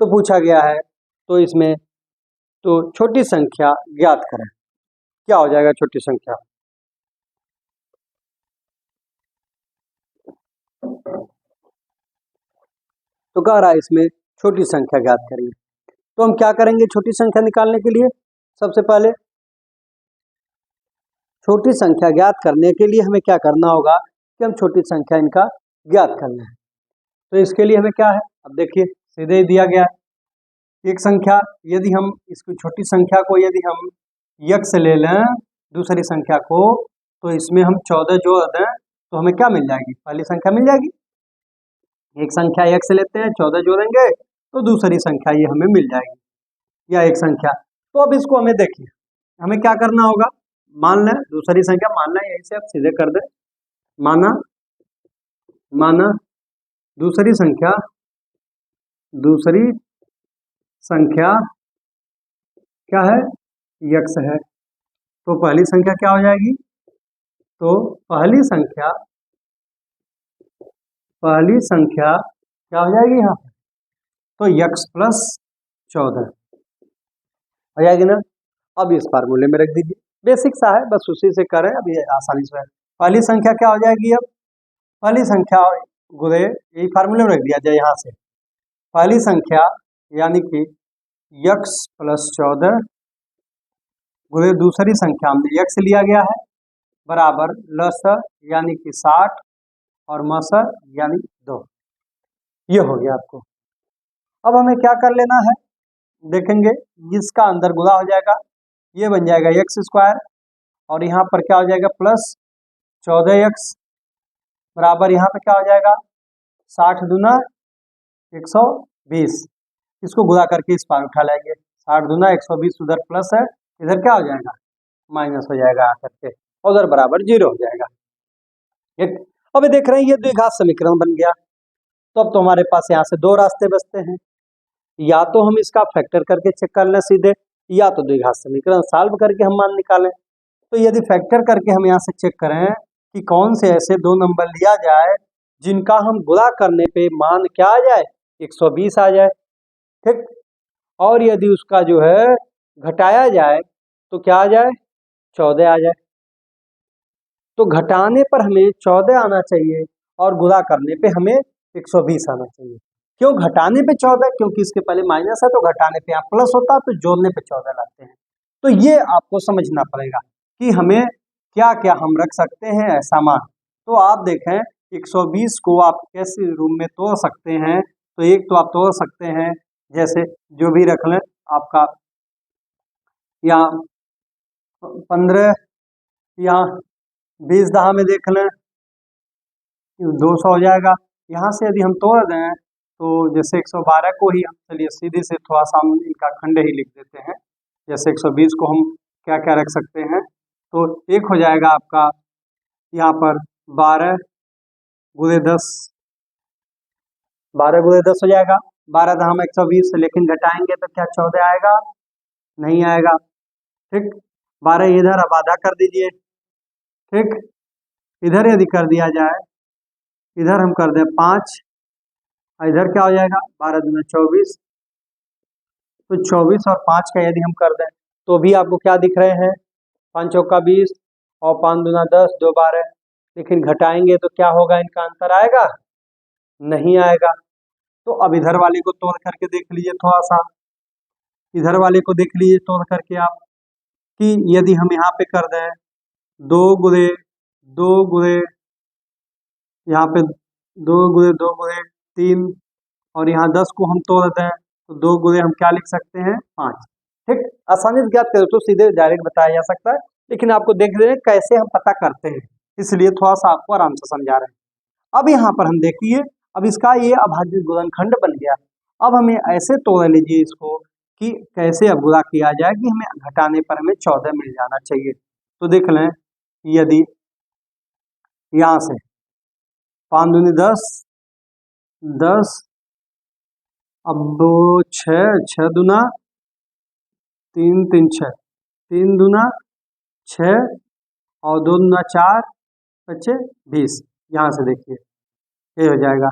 तो पूछा गया है, तो इसमें तो छोटी संख्या ज्ञात करें। क्या हो जाएगा छोटी संख्या? तो कह रहा है इसमें छोटी संख्या ज्ञात करेंगे। तो हम क्या करेंगे छोटी संख्या निकालने के लिए? सबसे पहले छोटी संख्या ज्ञात करने के लिए हमें क्या करना होगा कि हम छोटी संख्या इनका ज्ञात करना है। तो इसके लिए हमें क्या है, अब देखिए सीधे ही दिया गया है एक संख्या, यदि हम इसको छोटी संख्या को यदि हम यक्स ले लें दूसरी संख्या को, तो इसमें हम 14 जोड़ दें तो हमें क्या मिल जाएगी? पहली संख्या मिल जाएगी। एक संख्या यक्स लेते हैं, 14 जोड़ेंगे तो दूसरी संख्या ये हमें मिल जाएगी, या एक संख्या। तो अब इसको हमें देखिए हमें क्या करना होगा, मान लें दूसरी संख्या, मान लें यहीं से आप सीधे कर दें, माना दूसरी संख्या क्या है यक्स है। तो पहली संख्या क्या हो जाएगी? तो पहली संख्या क्या हो जाएगी यहाँ पे? तो यक्स प्लस 14 हो जाएगी ना। अब इस फार्मूले में रख दीजिए, बेसिक सा है बस उसी से करें, अब ये आसानी से। पहली संख्या क्या हो जाएगी? अब पहली संख्या गुणे यही फार्मूले में रख दिया जाए यहाँ से, पहली संख्या यानी कि यक्स प्लस 14 गुणे दूसरी संख्या में यक्स लिया गया है बराबर लस यानी कि 60 और मस यानी 2। ये हो गया आपको। अब हमें क्या कर लेना है, देखेंगे इसका अंदर गुणा हो जाएगा, ये बन जाएगा एक्स स्क्वायर और यहाँ पर क्या हो जाएगा प्लस 14x बराबर यहाँ पे क्या हो जाएगा 60 दूना 120। इसको गुणा करके इस पार उठा लेंगे, 60 दूना 120 उधर प्लस है, इधर क्या हो जाएगा माइनस हो जाएगा आकर के, उधर बराबर 0 हो जाएगा। एक अब देख रहे हैं ये द्विघात समीकरण बन गया। तो अब तो हमारे पास यहाँ से दो रास्ते बचते हैं, या तो हम इसका फैक्टर करके चेक कर लें सीधे, या तो द्विघात समीकरण सॉल्व करके हम मान निकालें। तो यदि फैक्टर करके हम यहाँ से चेक करें कि कौन से ऐसे दो नंबर लिया जाए जिनका हम गुणा करने पे मान क्या आ जाए 120 आ जाए, ठीक, और यदि उसका जो है घटाया जाए तो क्या आ जाए 14 आ जाए। तो घटाने पर हमें 14 आना चाहिए और गुणा करने पे हमें 120 आना चाहिए। क्यों घटाने पे 14? क्योंकि इसके पहले माइनस है, तो घटाने पे यहाँ प्लस होता, तो जोड़ने पे 14 लाते हैं। तो ये आपको समझना पड़ेगा कि हमें क्या क्या हम रख सकते हैं ऐसा मान। तो आप देखें 120 को आप कैसे रूम में तोड़ सकते हैं, तो एक तो आप तोड़ सकते हैं जैसे जो भी रख लें आपका यहाँ 15 या 20 दहा में देख लें 200 हो जाएगा। यहाँ से यदि हम तोड़ दें तो जैसे 112 को ही हम चलिए सीधे से थोड़ा सा हम इनका खंड ही लिख देते हैं। जैसे 120 को हम क्या क्या रख सकते हैं, तो एक हो जाएगा आपका यहाँ पर 12 गुणे 10, 12 गुणे 10 हो जाएगा। 12 दहा में 120, लेकिन घटाएंगे तो क्या 14 आएगा? नहीं आएगा। ठीक, 12 इधर अब आधा कर दीजिए। ठीक, इधर यदि कर दिया जाए, इधर हम कर दें 5, इधर क्या हो जाएगा 12 दूना 24, तो 24 और 5 का यदि हम कर दें तो भी आपको क्या दिख रहे हैं 5 चौका 20 और 5 दूना 10, 2 12, लेकिन घटाएंगे तो क्या होगा, इनका अंतर आएगा? नहीं आएगा। तो अब इधर वाले को तोड़ करके देख लीजिए, थोड़ा सा इधर वाले को देख लीजिए तोड़ करके आप, कि यदि हम यहाँ पे कर दें 2 गुणे 2 गुणे यहाँ पे 2 गुणे 2 गुणे 3 और यहाँ 10 को हम तोड़ दें तो 2 गुणे हम क्या लिख सकते हैं 5। ठीक, आसानी से ज्ञात करें तो सीधे डायरेक्ट बताया जा सकता है, लेकिन आपको देख रहे हैं कैसे हम पता करते हैं, इसलिए थोड़ा सा आपको आराम से समझा रहे हैं। अब यहाँ पर हम देखिए, अब इसका ये अभाज्य गुणनखंड बन गया। अब हमें ऐसे तोड़ लीजिए इसको कि कैसे अब गुणा किया जाए कि हमें घटाने पर हमें 14 मिल जाना चाहिए। तो देख लें, यदि यहाँ से 5 दूनी 10, 10 अब 6 दूना 3 3 6, 3 दूना 6 और 2 दूना 4 बच्चे 20। यहाँ से देखिए ये हो जाएगा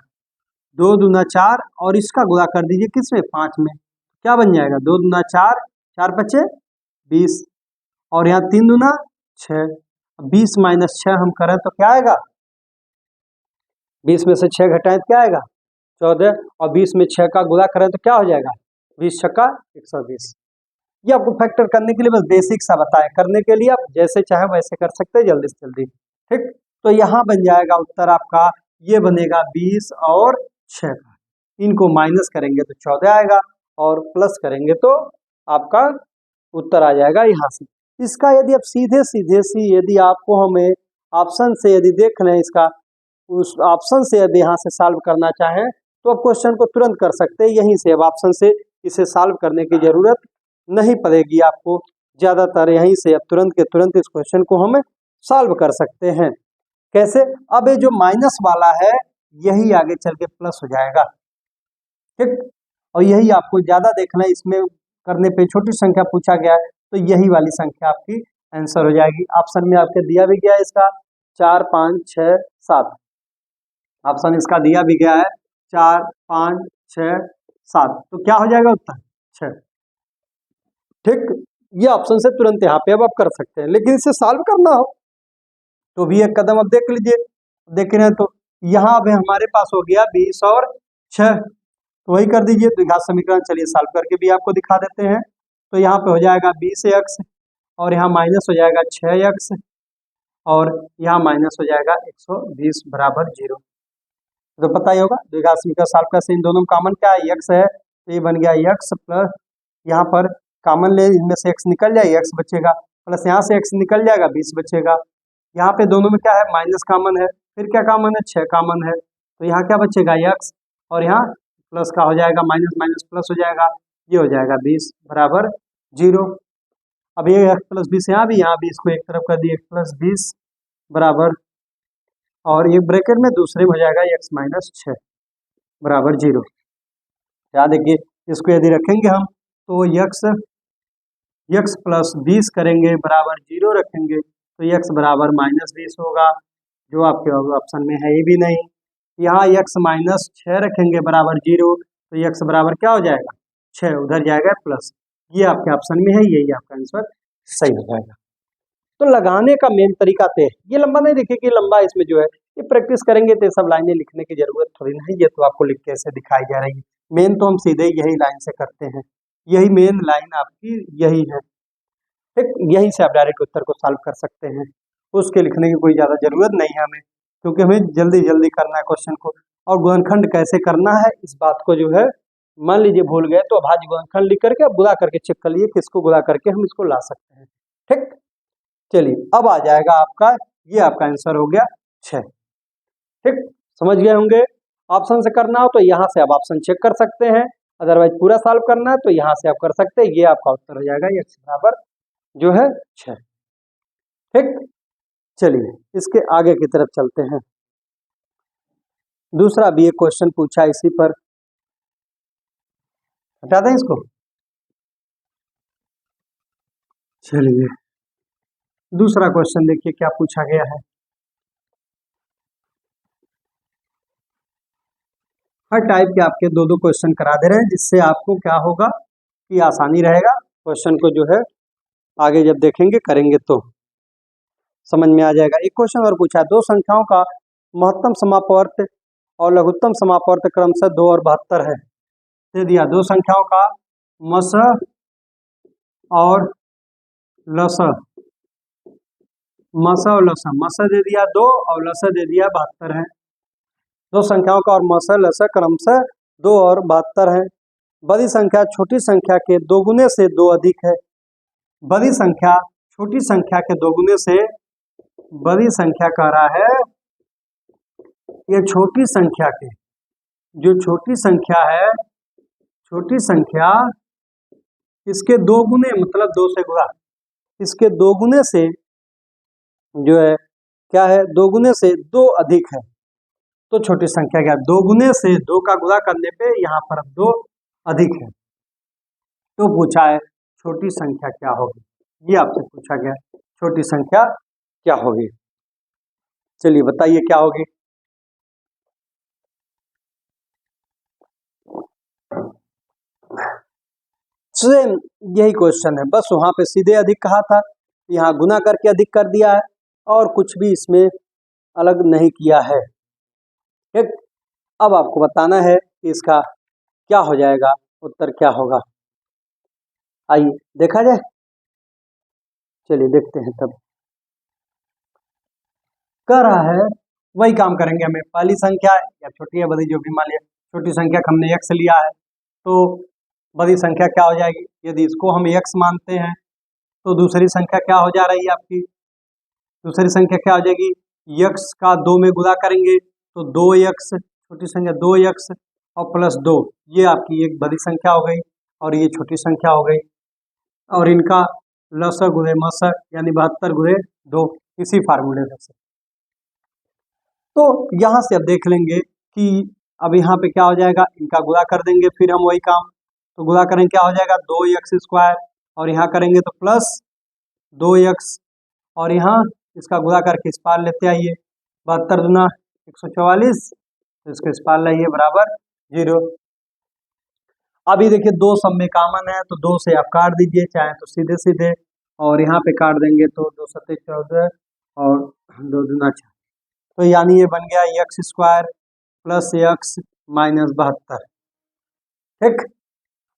2 दूना 4 और इसका गुणा कर दीजिए किसमें 5 में, क्या बन जाएगा 2 दूना 4, 4 बच्चे 20 और यहाँ 3 दूना 6, 20 माइनस 6 हम करें तो क्या आएगा, 20 में से 6 घटाएं तो क्या आएगा 14 और 20 में 6 का गुणा करें तो क्या हो जाएगा 20 छक्का 120। ये आपको फैक्टर करने के लिए बस बेसिक सा बताया, करने के लिए आप जैसे चाहे वैसे कर सकते हैं जल्दी से जल्दी। ठीक, तो यहाँ बन जाएगा उत्तर आपका, ये बनेगा 20 और 6 का, इनको माइनस करेंगे तो 14 आएगा और प्लस करेंगे तो आपका उत्तर आ जाएगा यहाँ से। इसका यदि आप सीधे सीधे सी यदि आपको हमें ऑप्शन से यदि देख लें, इसका उस ऑप्शन से यदि यहाँ से सॉल्व करना चाहें तो आप क्वेश्चन को तुरंत कर सकते हैं यहीं से। अब ऑप्शन से इसे सॉल्व करने की जरूरत नहीं पड़ेगी आपको, ज़्यादातर यहीं से अब तुरंत के तुरंत इस क्वेश्चन को हम सॉल्व कर सकते हैं। कैसे, अब ये जो माइनस वाला है यही आगे चल के प्लस हो जाएगा। ठीक, और यही आपको ज़्यादा देखना है, इसमें करने पे छोटी संख्या पूछा गया है तो यही वाली संख्या आपकी आंसर हो जाएगी। ऑप्शन में आपके दिया भी गया है इसका 4 5 6 7, ऑप्शन इसका दिया भी गया है 4 5 6 7, तो क्या हो जाएगा उत्तर 6। ठीक, ये ऑप्शन से तुरंत यहाँ पे अब आप कर सकते हैं, लेकिन इसे सॉल्व करना हो तो भी एक कदम अब देख लीजिए। देख रहे हैं तो यहाँ अब हमारे पास हो गया 20 और 6, तो वही कर दीजिए द्विघात समीकरण। चलिए सॉल्व करके भी आपको दिखा देते हैं। तो यहाँ पे हो जाएगा 20x और यहाँ माइनस हो जाएगा 6x और यहाँ माइनस हो जाएगा 120 बराबर 0। तो पता ही होगा द्विघात समीकरण सॉल्व कैसे, इन दोनों में कॉमन क्या है x है, तो ये बन गया x प्लस यहाँ पर कॉमन ले, इनमें से x निकल जाए x बचेगा, प्लस यहाँ से x निकल जाएगा 20 बचेगा। यहाँ पे दोनों में क्या है माइनस कॉमन है, फिर क्या कॉमन है 6 कॉमन है, तो यहाँ क्या बचेगा x और यहाँ प्लस का हो जाएगा माइनस माइनस प्लस हो जाएगा, ये हो जाएगा 20 बराबर 0। अब ये x प्लस 20 यहाँ भी इसको एक तरफ कर दिए x प्लस 20 बराबर, और एक ब्रैकेट में दूसरे में हो जाएगा x माइनस 6 बराबर 0। याद देखिए इसको यदि रखेंगे हम तो x प्लस 20 करेंगे बराबर 0 रखेंगे तो x बराबर माइनस 20 होगा, जो आपके ऑप्शन में है ये भी नहीं। यहाँ x माइनस 6 रखेंगे बराबर 0 तो x बराबर क्या हो जाएगा 6, उधर जाएगा प्लस, ये आपके ऑप्शन में है, यही आपका आंसर सही हो जाएगा। तो लगाने का मेन तरीका तो है, ये लंबा नहीं देखिए कि लंबा इसमें जो है ये प्रैक्टिस करेंगे तो सब लाइनें लिखने की जरूरत थोड़ी नहीं, ये तो आपको लिख के ऐसे दिखाई जा रही है। मेन तो हम सीधे यही लाइन से करते हैं, यही मेन लाइन आपकी यही है। ठीक, यहीं से आप डायरेक्ट उत्तर को सॉल्व कर सकते हैं, उसके लिखने की कोई ज़्यादा जरूरत नहीं है हमें। क्योंकि हमें जल्दी जल्दी करना है क्वेश्चन को। और गुणनखंड कैसे करना है इस बात को जो है मान लीजिए भूल गए तो अभाज्य गुणनखंड लिख करके अब गुणा करके चेक कर लिए किसको गुणा करके हम इसको ला सकते हैं। ठीक, चलिए अब आ जाएगा आपका, ये आपका आंसर हो गया 6। ठीक, समझ गए होंगे। ऑप्शन से करना हो तो यहाँ से आप ऑप्शन चेक कर सकते हैं, अदरवाइज पूरा सॉल्व करना है तो यहाँ से आप कर सकते हैं। ये आपका उत्तर हो जाएगा x बराबर जो है 6। ठीक, चलिए इसके आगे की तरफ चलते हैं। दूसरा भी एक क्वेश्चन पूछा इसी पर, हटा दें इसको। चलिए दूसरा क्वेश्चन देखिए क्या पूछा गया है। हर टाइप के आपके दो दो क्वेश्चन करा दे रहे हैं, जिससे आपको क्या होगा कि आसानी रहेगा क्वेश्चन को जो है आगे जब देखेंगे करेंगे तो समझ में आ जाएगा। एक क्वेश्चन और पूछा है, दो संख्याओं का महत्तम समापवर्त और लघुत्तम समापवर्त क्रमशः 2 और 72 है। दे दिया दो संख्याओं का मस और लस, मस और लस, मस दे दिया 2 और लस दे दिया 72 है। दो संख्याओं का और मस लस क्रमशः 2 और 72 है। बड़ी संख्या छोटी संख्या के दोगुने से 2 अधिक है। बड़ी संख्या छोटी संख्या के दोगुने से, बड़ी संख्या कह रहा है ये छोटी संख्या के, जो छोटी संख्या है, छोटी संख्या इसके दोगुने मतलब 2 से गुणा, इसके दोगुने से जो है क्या है, दोगुने से 2 अधिक है तो छोटी संख्या क्या, दोगुने से 2 का गुणा करने पे यहाँ पर 2 अधिक है तो पूछा है छोटी संख्या क्या होगी। ये आपसे पूछा गया छोटी संख्या क्या होगी। चलिए बताइए क्या होगी। सेम यही क्वेश्चन है, बस वहां पे सीधे अधिक कहा था, यहाँ गुना करके अधिक कर दिया है और कुछ भी इसमें अलग नहीं किया है। ठीक, अब आपको बताना है कि इसका क्या हो जाएगा, उत्तर क्या होगा। आइए देखा जाए, चलिए देखते हैं। तब कह रहा है वही काम करेंगे, हमें पहली संख्या या छोटी या बड़ी जो भी मान लिया, छोटी संख्या का हमने x लिया है तो बड़ी संख्या क्या हो जाएगी, यदि इसको हम x मानते हैं तो दूसरी संख्या क्या हो जा रही है आपकी, दूसरी संख्या क्या हो जाएगी, x का 2 में गुणा करेंगे तो 2x, छोटी संख्या 2x और प्लस 2, ये आपकी एक बड़ी संख्या हो गई और ये छोटी संख्या हो गई और इनका लस गुणे मस यानी 72 गुणे 2 इसी फार्मूले से। तो यहाँ से अब देख लेंगे कि अब यहाँ पे क्या हो जाएगा, इनका गुणा कर देंगे फिर हम वही काम, तो गुणा करेंगे क्या हो जाएगा 2x² और यहाँ करेंगे तो प्लस 2x और यहाँ इसका गुणा करके इस पार लेते आइए, 72 दूना 144, तो इसके इस पार लाइए बराबर 0। अभी देखिए 2 सब में कॉमन है तो 2 से आप काट दीजिए, चाहे तो सीधे सीधे, और यहाँ पे काट देंगे तो 2 सत्ते 14 और 2 दूना 4, तो यानी ये बन गया x² प्लस x माइनस 72। ठीक,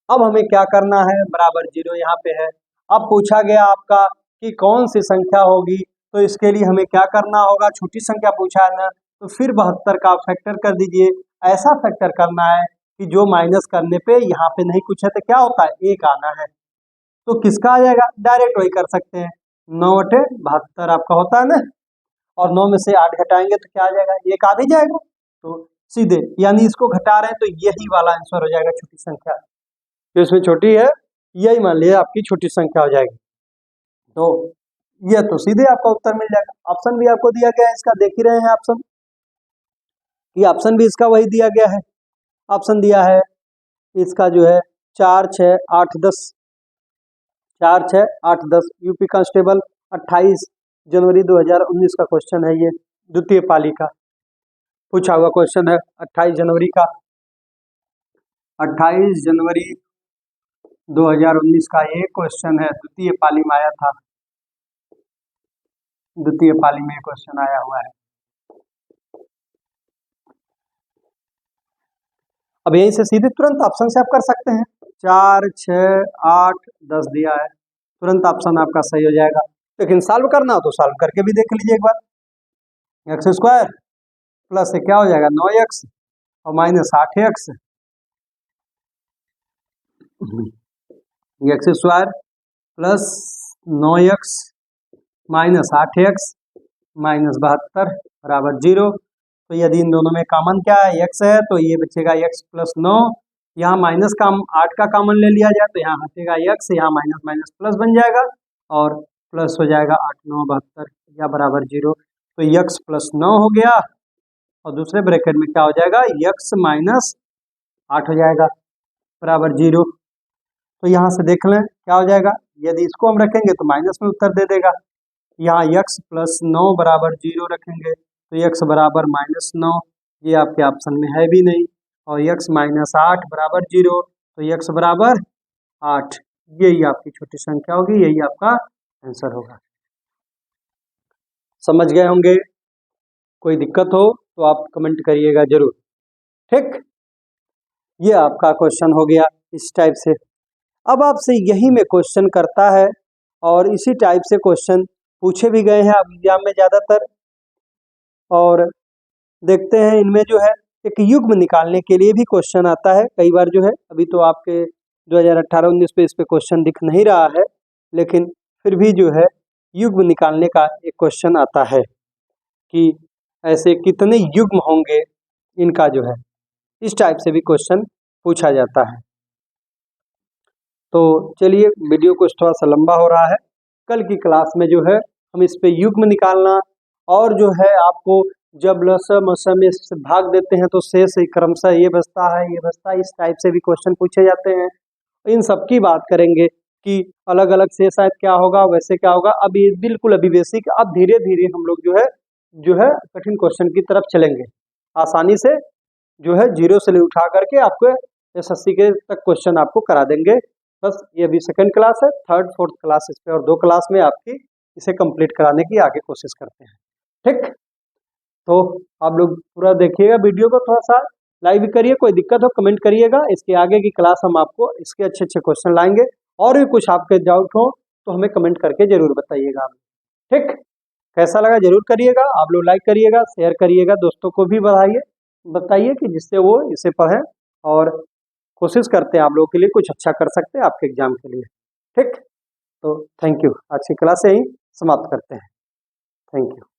अब हमें क्या करना है, बराबर 0 यहाँ पे है। अब पूछा गया आपका कि कौन सी संख्या होगी, तो इसके लिए हमें क्या करना होगा, छोटी संख्या पूछा है ना, तो फिर 72 का फैक्टर कर दीजिए। ऐसा फैक्टर करना है कि जो माइनस करने पे यहाँ पे नहीं कुछ है तो क्या होता है 1 आना है, तो किसका आ जाएगा, डायरेक्ट वही कर सकते हैं, 9 × 72 आपका होता है ना, और 9 में से 8 घटाएंगे तो क्या आ जाएगा, 1 आ ही जाएगा, तो सीधे यानी इसको घटा रहे हैं तो यही वाला आंसर हो जाएगा छोटी संख्या, जो इसमें छोटी है यही मान लिया आपकी छोटी संख्या हो जाएगी, तो ये तो सीधे आपका उत्तर मिल जाएगा। ऑप्शन भी आपको दिया गया है इसका, देख ही रहे हैं ऑप्शन, ये ऑप्शन भी इसका वही दिया गया है। ऑप्शन दिया है इसका जो है 4, 6, 8, 10, 4, 6, 8, 10 यूपी कांस्टेबल 28 जनवरी 2019 का क्वेश्चन है, ये द्वितीय पाली का पूछा हुआ क्वेश्चन है 28 जनवरी का, 28 जनवरी 2019 का ये क्वेश्चन है, द्वितीय पाली में आया था, द्वितीय पाली में क्वेश्चन आया हुआ है। अब यहीं से सीधे तुरंत ऑप्शन से आप कर सकते हैं, 4, 6, 8, 10 दिया है, तुरंत ऑप्शन आपका सही हो जाएगा। लेकिन सॉल्व करना हो तो सॉल्व करके भी देख लीजिए एक बार, x² प्लस से क्या हो जाएगा 9x और minus 8x, x square plus 9x minus 8x minus 72 बराबर 0। तो यदि इन दोनों में कॉमन क्या है, x है, तो ये बचेगा x प्लस 9, यहाँ माइनस का 8 का कॉमन ले लिया जाए तो यहाँ हटेगा x, यहाँ माइनस माइनस प्लस बन जाएगा और प्लस हो जाएगा 8 9 72 या बराबर 0। तो x प्लस 9 हो गया और दूसरे ब्रैकेट में क्या हो जाएगा, x माइनस 8 हो जाएगा बराबर 0। तो यहाँ से देख लें क्या हो जाएगा, यदि इसको हम रखेंगे तो माइनस में उत्तर दे देगा, यहाँ x प्लस 9 बराबर 0 रखेंगे तो x बराबर माइनस 9, ये आपके ऑप्शन में है भी नहीं, और x माइनस 8 बराबर 0, तो x बराबर 8, यही आपकी छोटी संख्या होगी, यही आपका आंसर होगा। समझ गए होंगे, कोई दिक्कत हो तो आप कमेंट करिएगा जरूर, ठीक। ये आपका क्वेश्चन हो गया इस टाइप से। अब आपसे यही में क्वेश्चन करता है और इसी टाइप से क्वेश्चन पूछे भी गए हैं अब एग्जाम में ज़्यादातर, और देखते हैं इनमें जो है एक युग्म निकालने के लिए भी क्वेश्चन आता है कई बार जो है। अभी तो आपके 2018-19 पे इस पे क्वेश्चन दिख नहीं रहा है, लेकिन फिर भी जो है युग्म निकालने का एक क्वेश्चन आता है कि ऐसे कितने युग्म होंगे, इनका जो है इस टाइप से भी क्वेश्चन पूछा जाता है। तो चलिए, वीडियो कुछ थोड़ा सा लंबा हो रहा है, कल की क्लास में जो है हम इस पे युग्म निकालना और जो है आपको जब लसम असम में भाग देते हैं तो शेष क्रमशः ये बचता है ये बचता है, इस टाइप से भी क्वेश्चन पूछे जाते हैं। इन सब की बात करेंगे कि अलग अलग से शायद क्या होगा वैसे क्या होगा। अब ये बिल्कुल अभी बेसिक, अब धीरे धीरे हम लोग जो है कठिन क्वेश्चन की तरफ चलेंगे, आसानी से जो है जीरो से ले उठा करके आपको एसएससी के तक क्वेश्चन आपको करा देंगे। बस ये अभी सेकंड क्लास है, थर्ड फोर्थ क्लास इस पे और 2 क्लास में आपकी इसे कंप्लीट कराने की आगे कोशिश करते हैं, ठीक। तो आप लोग पूरा देखिएगा वीडियो को, थोड़ा सा लाइक भी करिए, कोई दिक्कत हो कमेंट करिएगा। इसके आगे की क्लास हम आपको इसके अच्छे अच्छे क्वेश्चन लाएंगे, और भी कुछ आपके डाउट हो तो हमें कमेंट करके जरूर बताइएगा, ठीक। कैसा लगा जरूर करिएगा, आप लोग लाइक करिएगा, शेयर करिएगा, दोस्तों को भी बताइए कि जिससे वो इसे पढ़ें और कोशिश करते हैं आप लोगों के लिए कुछ अच्छा कर सकते हैं आपके एग्जाम के लिए, ठीक। तो थैंक यू, आज की क्लास यहीं समाप्त करते हैं, थैंक यू।